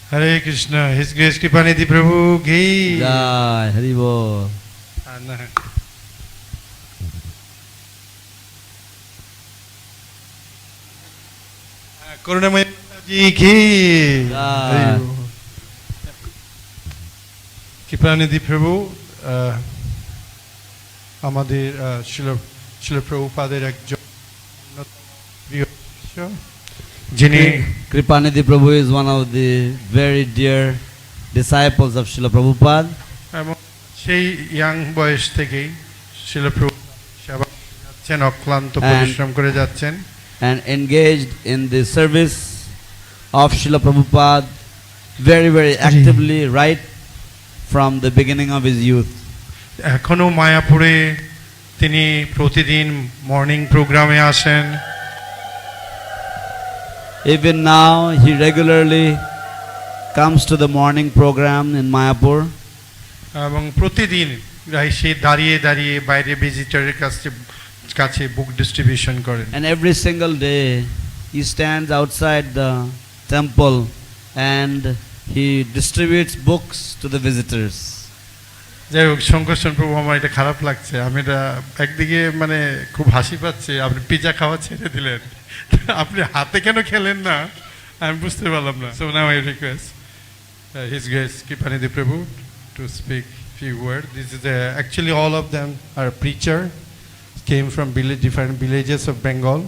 Hare Krishna, His Grace Kripanidhi Prabhu ki Jai Hari Bol. Karunamaya ji ki Jai. Kripanidhi Prabhu আমাদের শিল প্রভুপাদের একজন প্রিয় শিষ্য যিনি Kripanidhi Prabhu is one of the very dear disciples of Srila Prabhupada. এবং সেই young বয়স থেকেই শিল প্রভু সেবা করে যাচ্ছেন, অক্লান্ত পরিশ্রম করে যাচ্ছেন And engaged in the service of Srila Prabhupada very actively right from the beginning of his youth. এখনো মায়াপুরে তিনি প্রতিদিন মর্নিং প্রোগ্রামে আসেন। Even now he regularly comes to the morning program in Mayapur. এবং প্রতিদিন সে দাঁড়িয়ে দাঁড়িয়ে বাইরে ভিজিটরের কাছে বুক ডিস্ট্রিবিউশন করেন। And every single day he stands outside the temple and he distributes books to the visitors. যাই হোক, শঙ্করচন্দ্র প্রভু, আমার এটা খারাপ লাগছে, আমি এটা একদিকে মানে খুব হাসি পাচ্ছে, আপনি পিজা খাওয়া ছেড়ে দিলেন, আপনি হাতে কেন খেলেন না আমি বুঝতে পারলাম না। So now I request His Grace Kripanidhi Prabhu to speak few words. This is actually all of them are preacher, came from different villages of Bengal.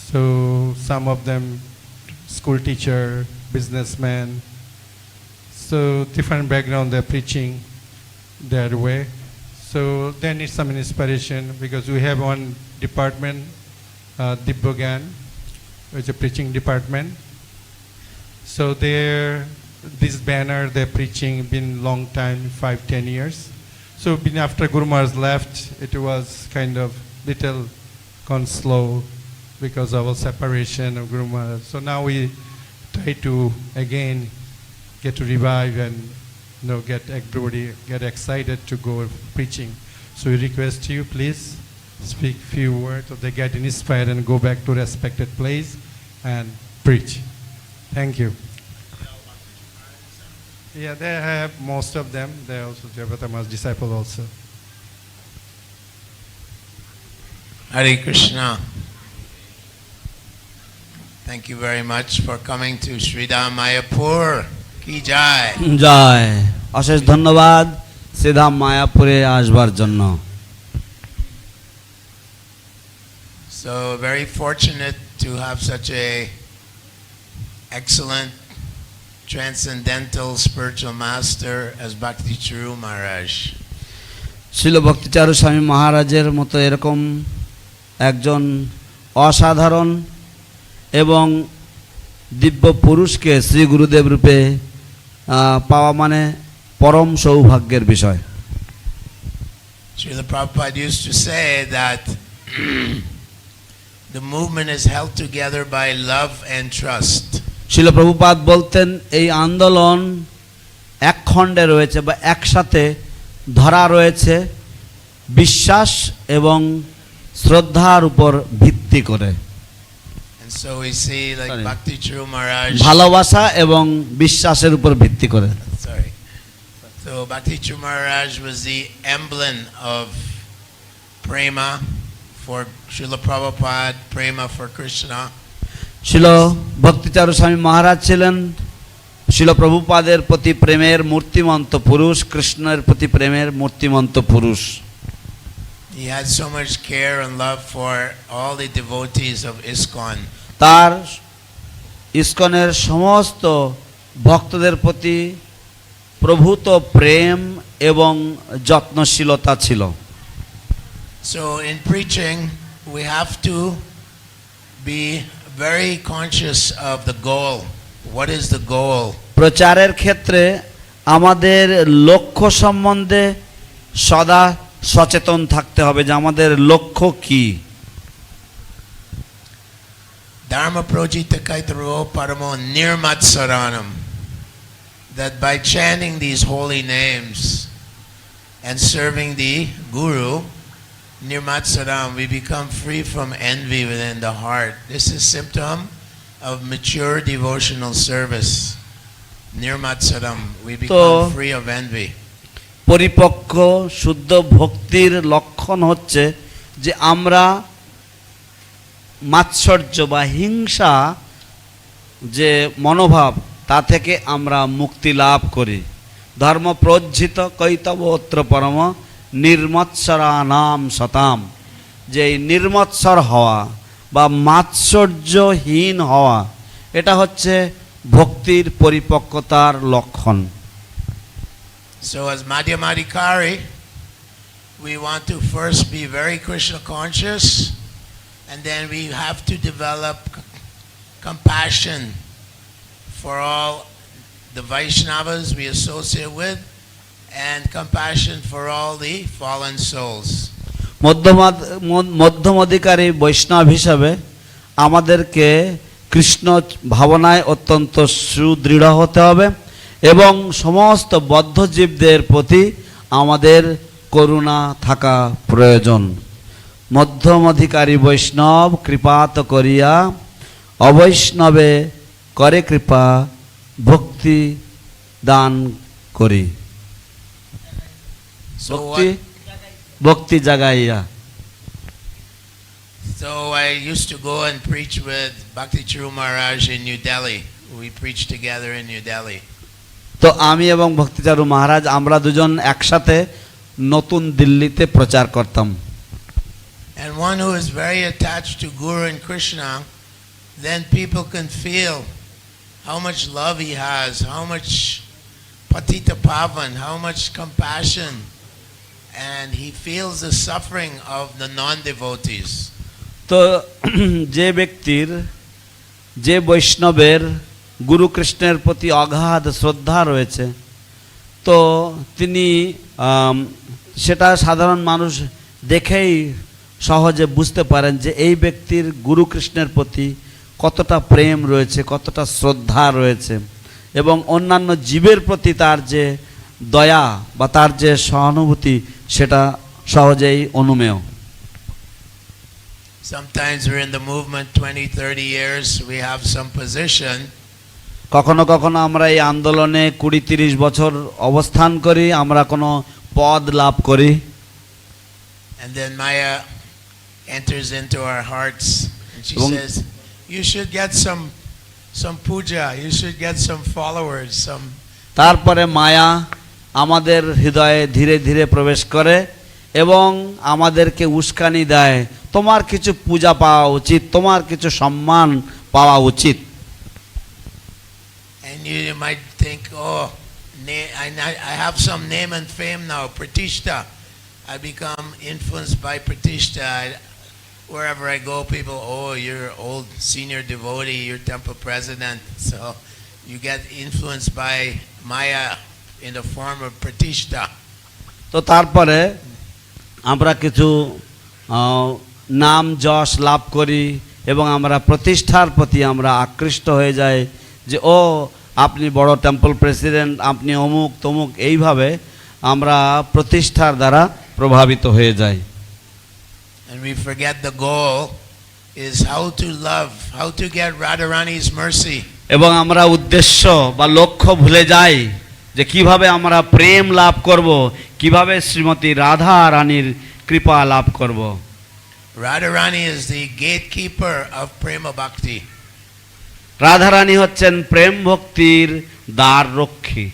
So some of them school teacher, businessman, so different background, they're preaching their way. So they need some inspiration because we have one department, Divya Gyan, which is a preaching department. So this banner they're preaching been long time, 5-10 years. So been after Guru Maharaj left, it was kind of little gone slow because of our separation of Guru Maharaj. So now we try to again get to revive and get everybody get excited to go preaching. So we request you, please speak few words so they get inspired and go back to respected place and preach. Thank you. Yeah, they have most of them. They also Devata's disciple also. Hare Krishna. Thank you very much for coming to Sridham Mayapur. Ki Jai. Jai. অশেষ ধন্যবাদ শ্রীধাম মায়াপুরে আসবার জন্য। So very fortunate to have such a excellent transcendental spiritual master as Bhakti Charu Maharaj. শিল ভক্তিচারু স্বামী মহারাজের মতো এরকম একজন অসাধারণ এবং দিব্য পুরুষকে শ্রী গুরুদেব রূপে পাওয়া মানে পরম সৌভাগ্যের বিষয়। Srila Prabhupada used to say that the movement is held together by love and trust. শিল প্রভুপাদ বলতেন এই আন্দোলন এক খণ্ডে রয়েছে বা একসাথে ধরা রয়েছে বিশ্বাস এবং শ্রদ্ধার উপর ভিত্তি করে। And so we see like Bhakti Charu Maharaj, ভালোবাসা এবং বিশ্বাসের উপর ভিত্তি করে। sorry. So Bhakti Charu Maharaj was the emblem of prema for Srila Prabhupada, prema for Krishna. শিল ভক্তিচারু স্বামী মহারাজ ছিলেন শিল প্রভুপাদের প্রতি প্রেমের মূর্তিমন্ত পুরুষ, কৃষ্ণের প্রতি প্রেমের মূর্তিমন্ত পুরুষ। He had so much care and love for all the devotees of ISKCON. তার ইসকনের সমস্ত ভক্তদের প্রতি প্রভূত প্রেম এবং যত্নশীলতা ছিল। So in preaching we have to be very conscious of the goal. What is the goal? প্রচারের ক্ষেত্রে আমাদের লক্ষ্য সম্বন্ধে সদা সচেতন থাকতে হবে যে আমাদের লক্ষ্য কি। Dharma projita kaitaro paramo nirmatsaranam. That by chanting these holy names and serving the Guru, nirmatsaram, we become free from envy within the heart. This is symptom of mature devotional service. nirmatsaram, we become free of envy. পরিপক্ক শুদ্ধ ভক্তির লক্ষণ হচ্ছে যে আমরা মাৎসর্য বা হিংসা যে মনোভাব তা থেকে আমরা মুক্তি লাভ করি। ধর্ম প্রজ্জিত কৈতবত্র পরম নির্মৎসরানাম সতাম, যে এই নির্মৎসর হওয়া বা মাৎসর্যহীন হওয়া এটা হচ্ছে ভক্তির পরিপক্কতার লক্ষণ। So as Madhyamadikari, we want to first be very Krishna conscious, and then we have to develop compassion for all the Vaishnavas we associate with, and compassion for all the fallen souls. মধ্যমাধিকারী বৈষ্ণব হিসাবে আমাদেরকে কৃষ্ণ ভাবনায় অত্যন্ত সুদৃঢ় হতে হবে এবং সমস্ত বদ্ধজীবদের প্রতি আমাদের করুণা থাকা প্রয়োজন। মধ্যমাধিকারী বৈষ্ণব কৃপাত করিয়া অবৈষ্ণবে করে কৃপা ভক্তি দান করি। ভক্তি জাগাইয়া। So I used to go and preach with Bhakti Charu Maharaj in New Delhi. We preached together in New Delhi. তো আমি এবং ভক্তিচারু মহারাজ আমরা দুজন একসাথে নতুন দিল্লিতে প্রচার করতাম। And one who is very attached to Guru and Krishna, then people can feel how much love he has, how much patita pavan, how much compassion, and he feels the suffering of the non-devotees. তো যে ব্যক্তির যে বৈষ্ণবের গুরু কৃষ্ণের প্রতি অগাধ শ্রদ্ধা রয়েছে, তো তিনি সেটা সাধারণ মানুষ দেখেই সহজে বুঝতে পারেন যে এই ব্যক্তির গুরু কৃষ্ণের প্রতি কতটা প্রেম রয়েছে, কতটা শ্রদ্ধা রয়েছে এবং অন্যান্য জীবের প্রতি তার যে দয়া বা তার যে সহানুভূতি সেটা সহজেই অনুমেয়। Sometimes we're in the movement 20-30 years, we have some position. কখনো কখনো আমরা এই আন্দোলনে 20-30 বছর অবস্থান করি, আমরা কোনো পদ লাভ করি। And then Maya enters into our hearts and she says, you should get some puja, you should get some followers, some. তারপরে মায়া আমাদের হৃদয়ে ধীরে ধীরে প্রবেশ করে এবং আমাদেরকে উস্কানি দেয়, তোমার কিছু পূজা পাওয়া উচিত, তোমার কিছু সম্মান পাওয়া উচিত। And you might think, oh, I have some name and fame now, Pratishta. I become influenced by Pratishta. Wherever I go, people, oh, you're old senior devotee, you're temple president. So you get influenced by Maya in the form of Pratishta. তো তারপরে আমরা কিছু নাম যশ লাভ করি এবং আমরা প্রতিষ্ঠার প্রতি আমরা আকৃষ্ট হয়ে যাই যে ও আপনি বড় টেম্পল প্রেসিডেন্ট, আপনি অমুক তমুক, এইভাবে আমরা প্রতিষ্ঠার দ্বারা প্রভাবিত হয়ে যাই। And we forget the goal is how to love, how to get Radharani's mercy. এবং আমরা উদ্দেশ্য বা লক্ষ্য ভুলে যাই যে কিভাবে আমরা প্রেম লাভ করব, কিভাবে শ্রীমতী রাধা রানীর কৃপা লাভ করব। Radharani is the gatekeeper of prema bhakti. Radharani হচ্ছেন প্রেম ভক্তির দ্বার রক্ষী।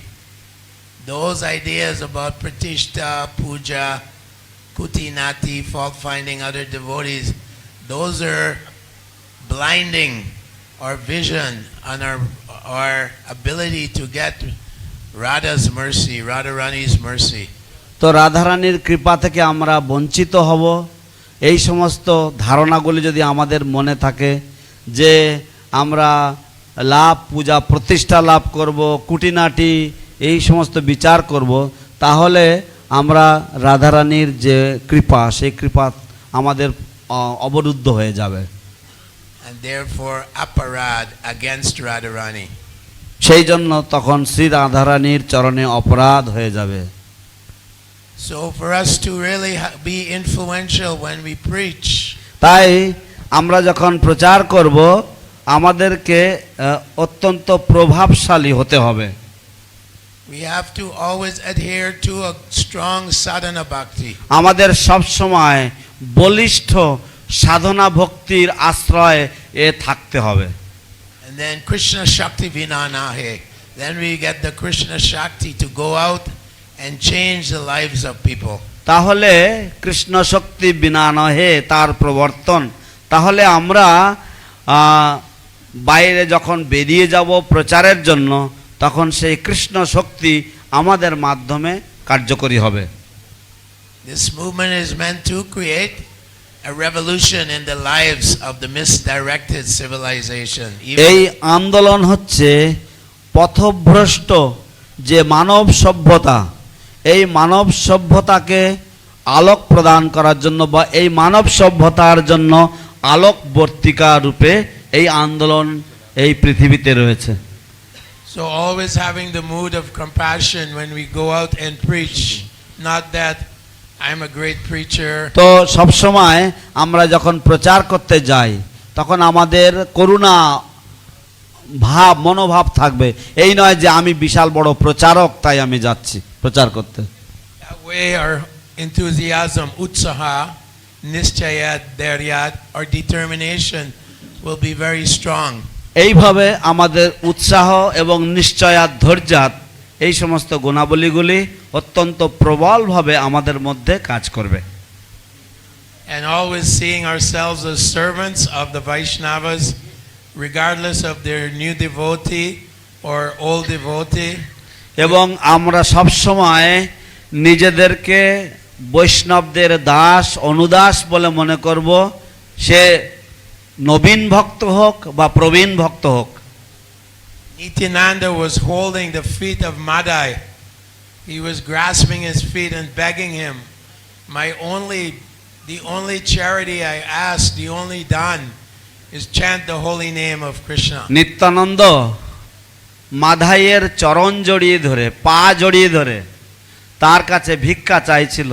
Those ideas about pratishta, puja, kutinati, fault finding other devotees, those are blinding our vision and our ability to get Radha's mercy, Radharani's mercy. তো রাধারানীর কৃপা থেকে আমরা বঞ্চিত হব, এই সমস্ত ধারণাগুলি যদি আমাদের মনে থাকে যে আমরা লাভ পূজা প্রতিষ্ঠা লাভ করব, কুটিনাটি এই সমস্ত বিচার করব, তাহলে আমরা রাধারানীর যে কৃপা সেই কৃপা আমাদের অবরুদ্ধ হয়ে যাবে। And therefore aparad against Radharani. সেই জন্য তখন শ্রী রাধারানীর চরণে অপরাধ হয়ে যাবে। So for us to really be influential when we preach, তাই আমরা যখন প্রচার করব আমাদেরকে অত্যন্ত প্রভাবশালী হতে হবে। We have to always adhere to a strong sadhana bhakti. আমাদের সব সময় বলিষ্ঠ সাধনা ভক্তির আশ্রয় এ থাকতে হবে। And then Krishna Shakti Vinanahe. Then we get the Krishna Shakti to go out and change the lives of people. তাহলে কৃষ্ণ শক্তি বিনা নহে তার প্রবর্তন। তাহলে আমরা বাইরে যখন বেরিয়ে যাব প্রচারের জন্য, তখন সেই কৃষ্ণ শক্তি আমাদের মাধ্যমে কার্যকরী হবে। This movement is meant to create a revolution in the lives of the misdirected civilization. এই আন্দোলন হচ্ছে পথভ্রষ্ট যে মানব সভ্যতা, এই মানব সভ্যতাকে আলোক প্রদান করার জন্য বা এই মানব সভ্যতার জন্য আলোকবর্তিকা রূপে এই আন্দোলন এই পৃথিবীতে রয়েছে। So always having the mood of compassion when we go out and preach, not that I'm a great preacher. তো সব সময় আমরা যখন প্রচার করতে যাই তখন আমাদের করুণা ভাব মনোভাব থাকবে, এই নয় যে আমি বিশাল বড় প্রচারক তাই আমি যাচ্ছি প্রচার করতে। That way our enthusiasm, utsaha, nischayat, dharyat, our determination will be very strong. এইভাবে আমাদের উৎসাহ এবং নিশ্চয়াত ধৈর্যাত এই সমস্ত গুণাবলীগুলি অত্যন্ত প্রবলভাবে আমাদের মধ্যে কাজ করবে। And always seeing ourselves as servants of the Vaishnavas, regardless of their new devotee or old devotee. এবং আমরা সব সময় নিজেদেরকে বৈষ্ণবদের দাস অনুদাস বলে মনে করব, সে নবীন ভক্ত হোক বা প্রবীণ ভক্ত হোক। Nityananda was holding the feet of Madai. He was grasping his feet and begging him, the only charity I ask, the only daন is chant the holy name of Krishna. Nityananda মাধাইয়ের চরণ জড়িয়ে ধরে পা জড়িয়ে ধরে তার কাছে ভিক্ষা চাইছিল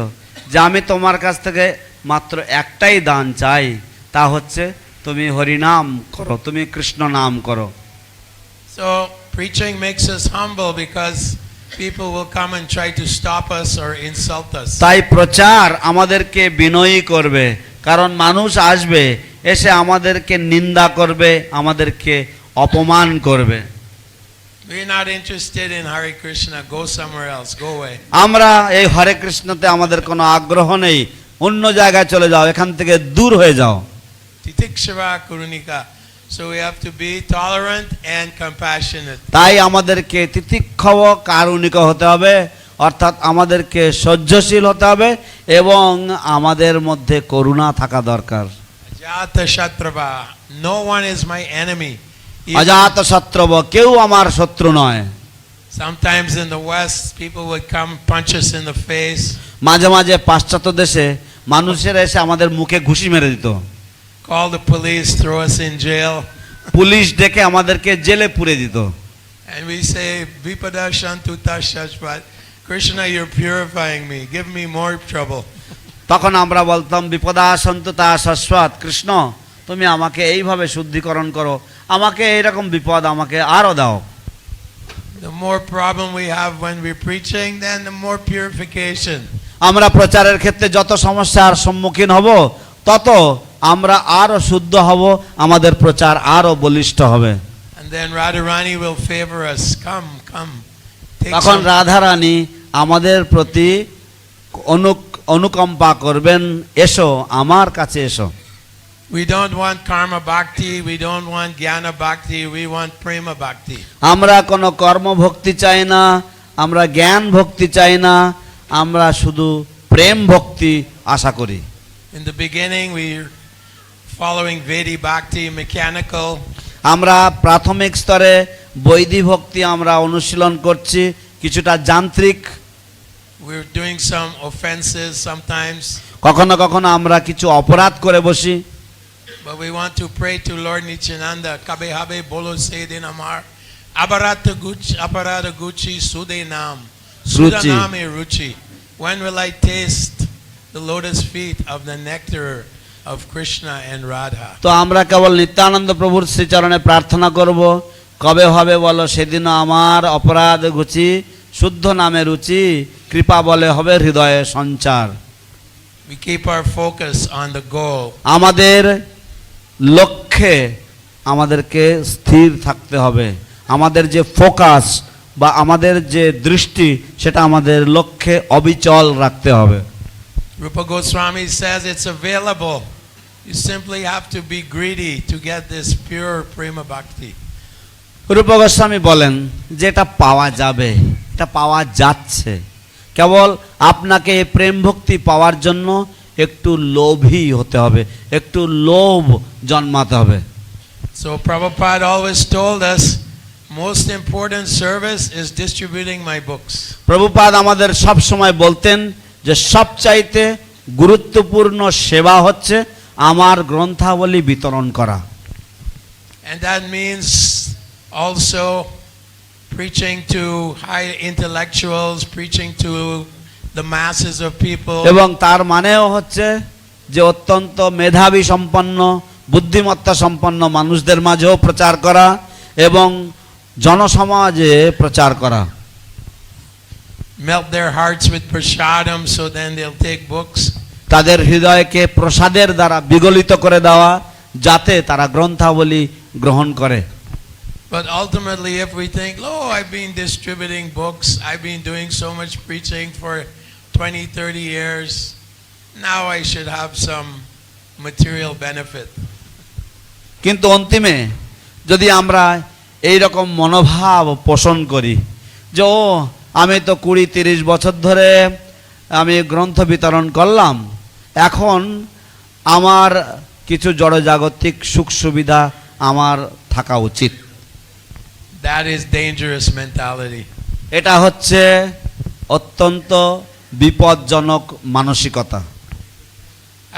যে আমি তোমার কাছ থেকে মাত্র একটাই দান চাই, তা হচ্ছে তুমি হরিনাম করো, তুমি কৃষ্ণ নাম করো। So preaching makes us humble because people will come and try to stop us or insult us. তাই প্রচার আমাদেরকে বিনয়ী করবে, কারণ মানুষ আসবে এসে আমাদেরকে নিন্দা করবে, আমাদেরকে অপমান করবে। We're not interested in Hare Krishna. Go somewhere else. Go away. আমরা এই হরে কৃষ্ণতে আমাদের কোনো আগ্রহ নেই, অন্য জায়গায় চলে যাও, এখান থেকে দূর হয়ে যাও। Titikshava Kurunika. So we have to be tolerant and compassionate. তাই আমাদেরকে তিতিক্ষব কারুণিক হতে হবে, অর্থাৎ আমাদেরকে সহ্যশীল হতে হবে এবং আমাদের মধ্যে করুণা থাকা দরকার। Ajata Shatrava. No one is my enemy. অজাত শত্রুব, কেউ আমার শত্রু নয়। Sometimes in the West, people would come punch us in the face. মাঝে মাঝে পাশ্চাত্য দেশে মানুষেরা এসে আমাদের মুখে ঘুষি মেরে দিত, Call the police, throw us in jail. Police ডেকে আমাদেরকে জেলে পুরে দিত। And we say, Vipada Shantuta Shashvat, Krishna, you're purifying me. Give me more trouble. তখন আমরা বলতাম বিপদা সন্তুতা শাশ্বত, কৃষ্ণ তুমি আমাকে এইভাবে শুদ্ধিকরণ করো, আমাকে এইরকম বিপদ আমাকে আরো দাও। The more problem we have when we're preaching, then the more purification. আমরা প্রচারের ক্ষেত্রে যত সমস্যার সম্মুখীন হব তত আমরা আরো শুদ্ধ হব, আমাদের প্রচার আরো বলিষ্ঠ হবে। And then Radharani will favor us. Come. Take তখন some. রাধারানী আমাদের প্রতি অনুকম্পা করবেন, এসো আমার কাছে এসো। We don't want karma bhakti, we don't want jnana bhakti, we want prema bhakti. আমরা কোনো কর্ম ভক্তি চাই না, আমরা জ্ঞান ভক্তি চাই না, আমরা শুধু প্রেম ভক্তি আশা করি। In the beginning, we're following Vedi bhakti, mechanical. আমরা প্রাথমিক স্তরে বৈদিক ভক্তি আমরা অনুশীলন করছি, কিছুটা যান্ত্রিক। We're doing some offenses sometimes, কখনো কখনো আমরা কিছু অপরাধ করে বসি। but we want to pray to Lord Nityananda. Kabe habe bolo sedin amar, aparata gucci sude nam, suda Ruchi. name ruchi. When will I taste the lotus feet of the nectar of Krishna and Radha? তো আমরা কেবল নিত্যানন্দ প্রভুর শ্রীচরণে প্রার্থনা করব, কবে হবে বলো সেদিন আমার অপরাধ ঘুচি শুদ্ধ নামে রুচি, কৃপা বলে হবে হৃদয়ে সঞ্চার। We keep our focus on the goal. আমাদের লক্ষ্যে আমাদেরকে স্থির থাকতে হবে। আমাদের যে ফোকাস বা আমাদের যে দৃষ্টি সেটা আমাদের লক্ষ্যে অবিচল রাখতে হবে। Rupa Goswami says it's available. You simply have to be greedy to get this pure prema bhakti. রূপ গোস্বামী বলেন যে এটা পাওয়া যাবে, এটা পাওয়া যাচ্ছে, কেবল আপনাকে এই প্রেম ভক্তি পাওয়ার জন্য একটু লোভী হতে হবে, একটু লোভ জন্মাতে হবে। So Prabhupada always told us most important service is distributing my books. Prabhupada আমাদের সব সময় বলতেন যে সবচাইতে গুরুত্বপূর্ণ সেবা হচ্ছে আমার গ্রন্থাবলী বিতরণ করা। And that means also preaching to high intellectuals, preaching to the masses of people. এবং তার মানেও হচ্ছে যে অত্যন্ত মেধাবী সম্পন্ন, বুদ্ধিমত্তা সম্পন্ন মানুষদের মাঝেও প্রচার করা এবং জনসমাজে প্রচার করা। Melt their hearts with prasadam so then they'll take books. তাদের হৃদয়কে প্রসাদের দ্বারা বিগলিত করে দেওয়া যাতে তারা গ্রন্থাবলী গ্রহণ করে। But ultimately if we think, oh, I've been distributing books, I've been doing so much preaching for 20-30 years, now I should have some material benefit. কিন্তু অন্তিমে যদি আমরা এই রকম মনোভাব পোষণ করি যে ও আমি তো 20-30 বছর ধরে আমি গ্রন্থ বিতরণ করলাম, এখন আমার কিছু জড়জাগতিক সুখ সুবিধা আমার থাকা উচিত, That is dangerous mentality. এটা হচ্ছে অত্যন্ত বিপজ্জনক মানসিকতা।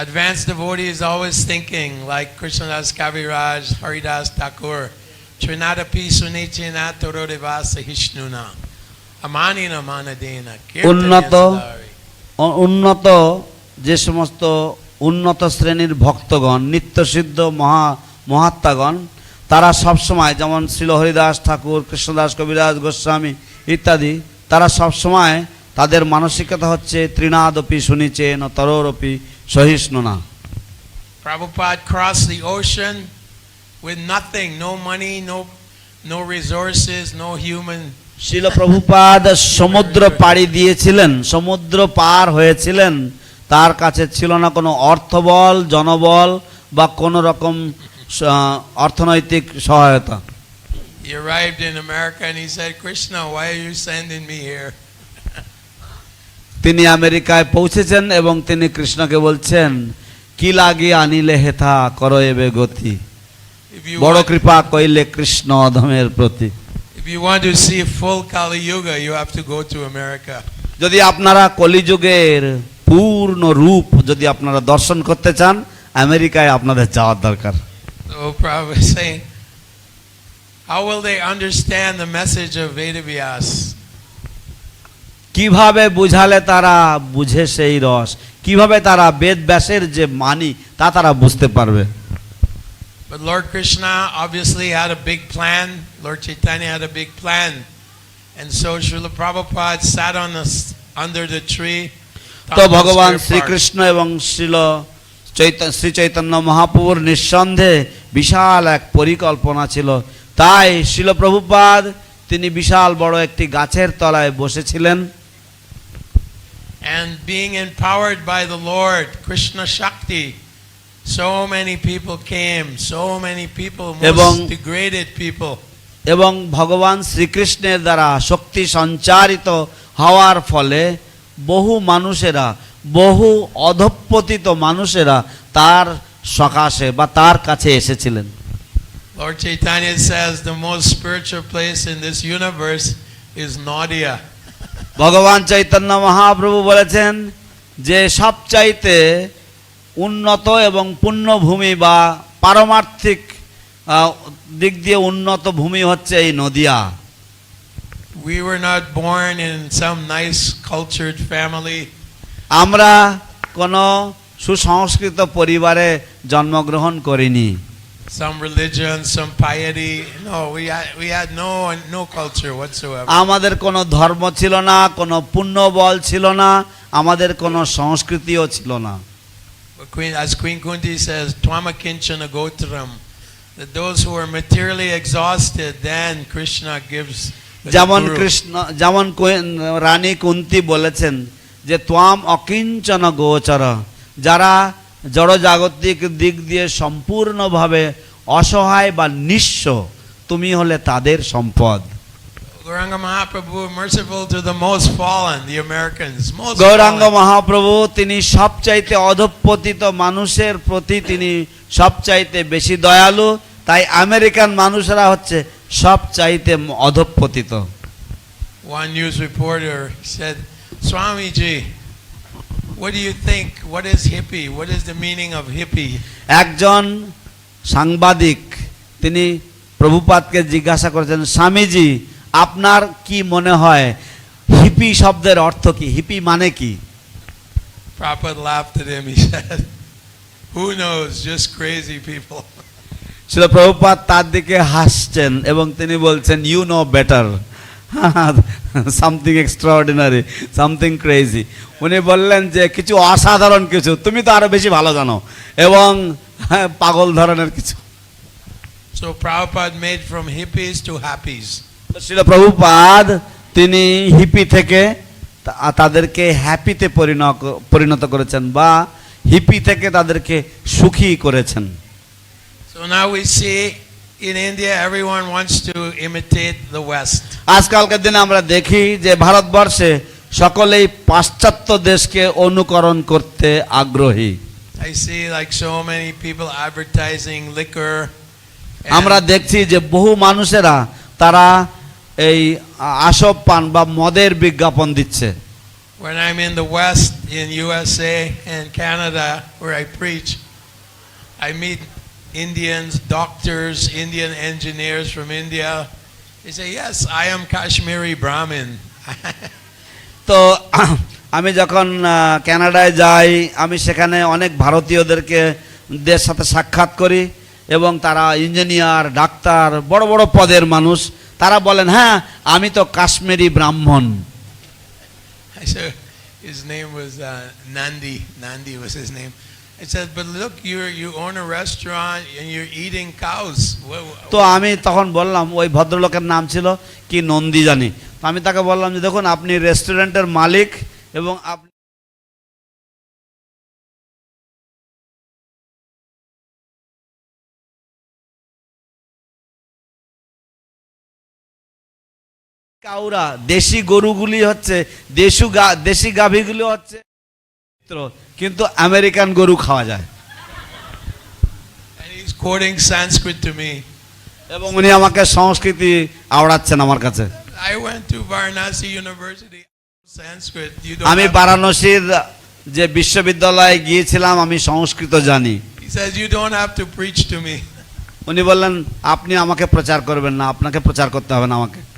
Advanced devotee is always thinking like Krishnadas Kaviraj, Haridas Thakur, Trinadapi Sunichina Torodevasa Hishnuna, Amanina Manadena, উন্নত Kirtanya উন্নত যে সমস্ত উন্নত শ্রেণীর ভক্তগণ, নিত্যসিদ্ধ মহাত্মাগণ, তারা সবসময় যেমন শ্রীল হরিদাস ঠাকুর, কৃষ্ণদাস কবিরাজ গোস্বামী ইত্যাদি, তারা সবসময় তাদের মানসিকতা হচ্ছে ত্রিনাদপি শুনিচেন তরোরপি সহিষ্ণুনা। Prabhupada crossed the ocean with nothing, no money, no resources, no human. শিল প্রভুপাদ সমুদ্র পাড়ি দিয়েছিলেন, সমুদ্র পার হয়েছিলেন, তার কাছে ছিল না কোনো অর্থবল, জনবল বা কোনো রকম অর্থনৈতিক সহায়তা। He arrived in America and he said, Krishna, why are you sending me here? তিনি আমেরিকায় পৌঁছেছেন এবং তিনি কৃষ্ণকে বলছেন কি লাগি আনিলে হেথা করো এবে গতি, বড় কৃপা কইলে কৃষ্ণ অধমের প্রতি। If you want to see full Kali Yuga, you have to go to America. যদি আপনারা কলিযুগের পূর্ণ রূপ যদি আপনারা দর্শন করতে চান, আমেরিকায় আপনাদের যাওয়ার দরকার। So Prabhupada is saying, how will they understand the message of Vedavyas? কিভাবে বুঝালে তারা বুঝে সেই রস, কিভাবে তারা বেদ ব্যাসের যে মানি তা তারা বুঝতে পারবে। But Lord Krishna obviously had a big plan. Lord Chaitanya had a big plan. And so Srila Prabhupada sat on under the tree. তো ভগবান শ্রীকৃষ্ণ এবং শ্রী চৈতন্য মহাপ্রভুর নিঃসন্দেহে বিশাল এক পরিকল্পনা ছিল, তাই শিল প্রভুপাদ তিনি বিশাল বড় একটি গাছের তলায় বসেছিলেন। And being empowered by the Lord, Krishna Shakti, so many people came, so many people, most degraded people. এবং ভগবান শ্রীকৃষ্ণের দ্বারা শক্তি সঞ্চারিত হওয়ার ফলে বহু মানুষেরা, বহু অধঃপতিত মানুষেরা তার সকাশে বা তার কাছে এসেছিলেন। Lord Chaitanya says the most spiritual place in this universe is Nadia. ভগবান চৈতন্য মহাপ্রভু বলেছেন যে সবচাইতে উন্নত এবং পুণ্যভূমি বা পারমার্থিক দিক দিয়ে উন্নত ভূমি হচ্ছে এই Nadia. We were not born in some nice cultured family. আমরা কোনো সুসংস্কৃত পরিবারে জন্মগ্রহণ করিনি। some religion, some piety. No, we had no culture whatsoever. আমাদের কোনো ধর্ম ছিল না, কোনো পুণ্য বল ছিল না, আমাদের কোনো সংস্কৃতিও ছিল না। As Queen Kunti says, Twama Kinchana Gotram, that those who are materially exhausted, then Krishna gives the যেমন guru. কৃষ্ণ, যেমন রানী কুন্তি বলেছেন যে ত্বাম অকিঞ্চন গোচর, যারা জড়জাগতিক দিক দিয়ে সম্পূর্ণভাবে অসহায় বা নিঃস্ব, তুমি হলে তাদের সম্পদ। Gauranga Mahaprabhu, merciful to the most fallen, the Americans. Most Gauranga fallen. Mahaprabhu তিনি সবচাইতে অধঃপতিত মানুষের প্রতি তিনি সবচাইতে বেশি দয়ালু, তাই আমেরিকান মানুষরা হচ্ছে সবচাইতে অধঃপতিত। One news reporter said, Swamiji, what do you think? What is hippie? What is the meaning of hippie? একজন সাংবাদিক তিনি প্রভুপাদকে জিজ্ঞাসা করেছেন, স্বামীজি আপনার কি মনে হয় হিপি শব্দের অর্থ কি, হিপি মানে কি? Prabhupada laughed at him. He said, who knows? Just crazy people. শিল প্রভুপাদ তার দিকে হাসছেন এবং তিনি বলছেন, you know better, something extraordinary, something crazy. উনি বললেন যে কিছু অসাধারণ কিছু, তুমি তো আরো বেশি ভালো জানো, এবং পাগল ধরনের কিছু। So Prabhupada made from hippies to happies. শিল প্রভুপাদ তিনি হিপি থেকে তাদেরকে হ্যাপিতে পরিণত করেছেন, বা হিপি থেকে তাদেরকে সুখী করেছেন। So now we see in India everyone wants to imitate the West. আজকালকার দিনে আমরা দেখি যে ভারতবর্ষে সকলেই পাশ্চাত্য দেশকে অনুকরণ করতে আগ্রহী। I see like so many people advertising liquor. আমরা দেখছি যে বহু মানুষেরা তারা এই আসব পান বা মদের বিজ্ঞাপন দিচ্ছে। When I'm in the West, in USA and Canada, where I preach, I meet Indians, doctors, Indian engineers from India. They say, yes, I am Kashmiri Brahmin. তো আমি যখন কানাডায় যাই, আমি সেখানে অনেক ভারতীয়দেরকে দের সাথে সাক্ষাৎ করি, এবং তারা ইঞ্জিনিয়ার, ডাক্তার, বড় বড় পদের মানুষ, তারা বলেন, হ্যাঁ আমি তো কাশ্মীরি ব্রাহ্মণ। I said, his name was Nandi. Nandi was his name. I said, but look, you own a restaurant and you're eating cows. তো আমি তখন বললাম, ওই ভদ্রলোকের নাম ছিল কি নন্দী জানি, তো আমি তাকে বললাম যে দেখুন আপনি রেস্টুরেন্টের মালিক এবং আপনি কাউরা, দেশি গরুগুলি হচ্ছে দেশি গাভীগুলি হচ্ছে, কিন্তু আমেরিকান গরু খাওয়া যায়। And he's quoting Sanskrit to me. এবং উনি আমাকে সংস্কৃতি আওড়াচ্ছেন আমার কাছে। I went to Varanasi University. Sanskrit. You don't আমি have- বারাণসীর যে বিশ্ববিদ্যালয়ে গিয়েছিলাম, আমি সংস্কৃত জানি। He says, you don't have to preach to me. উনি বললেন, আপনি আমাকে প্রচার করবেন না, আপনাকে প্রচার করতে হবে না আমাকে।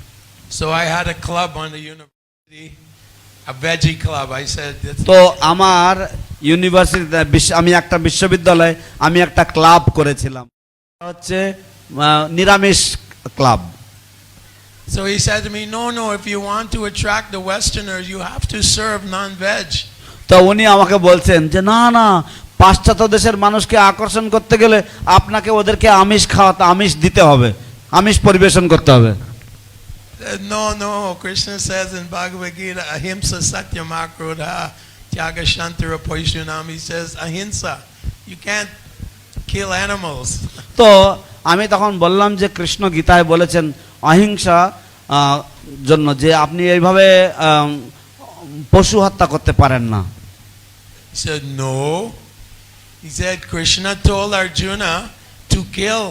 So I had a club on the university, a veggie club. I said, তো আমার ইউনিভার্সিটিতে আমি একটা বিশ্ববিদ্যালয়ে আমি একটা ক্লাব করেছিলাম, হচ্ছে নিরামিষ club. so he said to me, no, if you want to attract the Westerners, you have to serve non-veg. তো উনি আমাকে বলছেন যে না না, পাশ্চাত্য দেশের মানুষকে আকর্ষণ করতে গেলে আপনাকে ওদেরকে আমিষ খাওয়াতে, আমিষ দিতে হবে, আমিষ পরিবেশন করতে হবে। No, Krishna says in Bhagavad Gita, ahimsa satyam akrodha tyaga shantara poishunam. He says ahimsa, you can't kill animals. তো আমি তখন বললাম যে কৃষ্ণ গীতায় বলেছেন অহিংসা জন্য, যে আপনি এইভাবে পশু হত্যা করতে পারেন না। He said no. He said Krishna told Arjuna to kill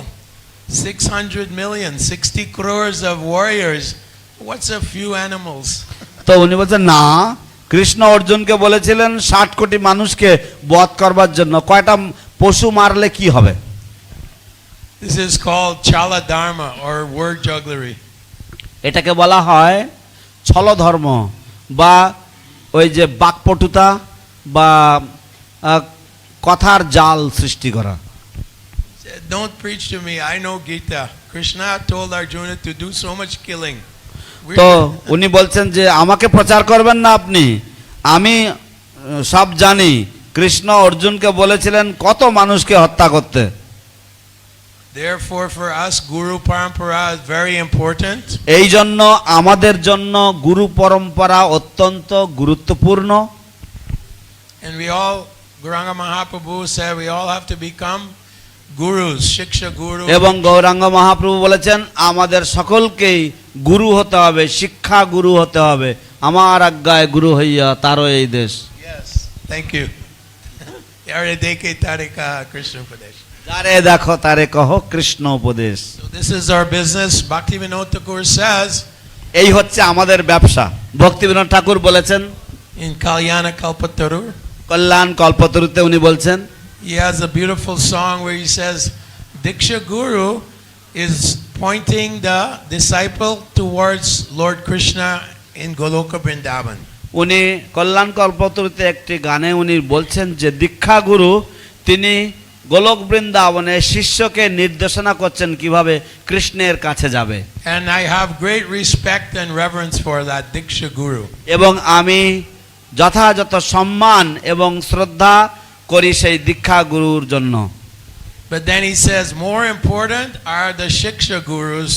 600 million, 60 crores of warriors. What's a few animals? তো উনি বলছেন না, কৃষ্ণ অর্জুনকে বলেছিলেন 60 কোটি মানুষকে বধ করবার জন্য, কয়টা পশু মারলে কি হবে? This is called chala dharma or word jugglery. এটাকে বলা হয় ছল ধর্ম, বা ওই যে বাকপটুতা বা কথার জাল সৃষ্টি করা। don't preach to me. I know Gita. Krishna told Arjuna to do so much killing. তো উনি বলছেন যে আমাকে প্রচার করবেন না আপনি, আমি সব জানি। কৃষ্ণ অর্জুনকে বলেছিলেন কত মানুষকে হত্যা করতে। Therefore, for us, Guru Parampara is very important. এই জন্য আমাদের জন্য গুরু পরম্পরা অত্যন্ত গুরুত্বপূর্ণ। And we all, Gauranga Mahaprabhu said, we all have to become gurus, Shiksha Guru. এবং গৌরাঙ্গ মহাপ্রভু বলেছেন আমাদের সকলকেই গুরু হতে হবে, শিক্ষা গুরু হতে হবে। আমার আজ্ঞায় গুরু হইয়া তারও এই দেশ। Yes, thank you. Yare dekhe tare kaha Krishna Upadesh. যারে দেখো তারে কহ কৃষ্ণ উপদেশ। So this is our business. Bhaktivinoda Thakur says এই হচ্ছে আমাদের ব্যবসা। ভক্তিবিনোদ ঠাকুর বলেছেন in Kalyana Kalpatarur, কল্যাণ কল্পতরুতে উনি বলছেন, he has a beautiful song where he says, Diksha Guru is pointing the disciple towards Lord Krishna in Goloka Vrindavan. উনি কল্যাণ কল্পতরুতে একটি গানে উনি বলছেন যে দীক্ষা গুরু তিনি গোলক বৃন্দাবনে শিষ্যকে নির্দেশনা করছেন কিভাবে কৃষ্ণের কাছে যাবে। And I have great respect and reverence for that Diksha Guru. এবং আমি যথাযথ সম্মান এবং শ্রদ্ধা করি সেই দীক্ষা গুরুর জন্য। But then he says, more important are the Shiksha Gurus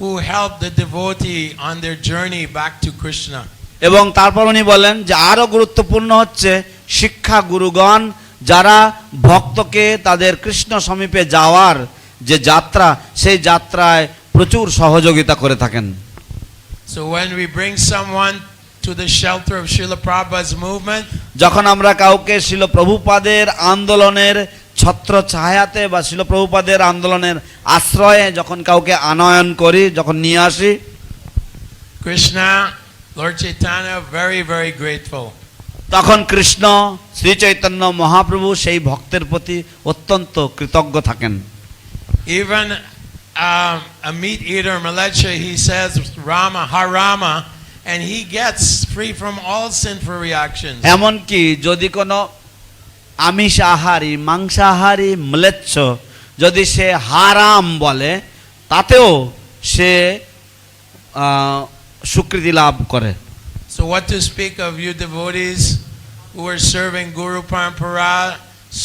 who help the devotee on their journey back to Krishna. এবং তারপর উনি বলেন যে আরো গুরুত্বপূর্ণ হচ্ছে শিক্ষা গুরুগণ, যারা ভক্তকে তাদের কৃষ্ণ সমীপে যাওয়ার যে যাত্রা, সেই যাত্রায় প্রচুর সহযোগিতা করে থাকেন। So when we bring someone to the shelter of Srila Prabhupada's movement, যখন আমরা কাউকে শিল প্রভুপাদের আন্দোলনের ছত্র ছায়াতে বা শিল প্রভুপাদের আন্দোলনের আশ্রয়ে যখন কাউকে আনয়ন করি, যখন নিয়ে আসি, Krishna, Lord Chaitanya, very, very grateful. তখন কৃষ্ণ শ্রী চৈতন্য মহাপ্রভু সেই ভক্তের প্রতি অত্যন্ত কৃতজ্ঞ থাকেন। Even a meat eater, Malecha, he says Rama, Harama, and he gets free from all sinful reactions. এমনকি যদি কোনো আমিষ আহারী, মাংসাহারী ম্লেচ্ছ যদি সে হারাম বলে, তাতেও সে স্বীকৃতি লাভ করে। So what to speak of you devotees who are serving Guru Parampara,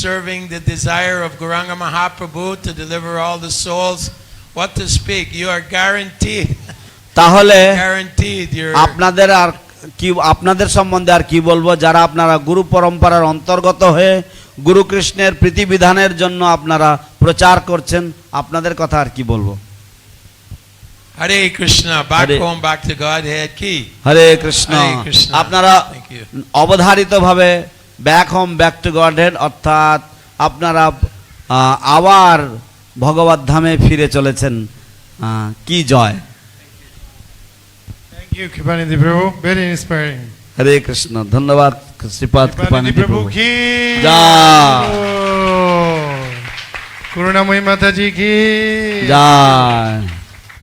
serving the desire of Gauranga Mahaprabhu to deliver all the souls? What to speak? You are guaranteed. তাহলে Guaranteed. You're আপনাদের আর কি, আপনাদের সম্বন্ধে আর কি বলবো, যারা আপনারা গুরু পরম্পরার অন্তর্গত হয়ে গুরু কৃষ্ণের প্রীতিবিধানের জন্য আপনারা প্রচার করছেন, আপনাদের কথা আর কি বলবো। Hare Krishna, back Hare- home, back to Godhead ki. Hare Krishna. Hare Krishna. আপনারা Thank you. অবধারিতভাবে back home back to Godhead, অর্থাৎ আপনারা আবার ভগবত ধামে ফিরে চলেছেন। কি জয়। থ্যাংক ইউ কৃপানিধি প্রভু, ভেরি ইন্সপায়ারিং। হরে কৃষ্ণ। ধন্যবাদ শ্রীপাদ কৃপানিধি প্রভু কি জয়। করুণাময়ী মাতাজি কি জয়।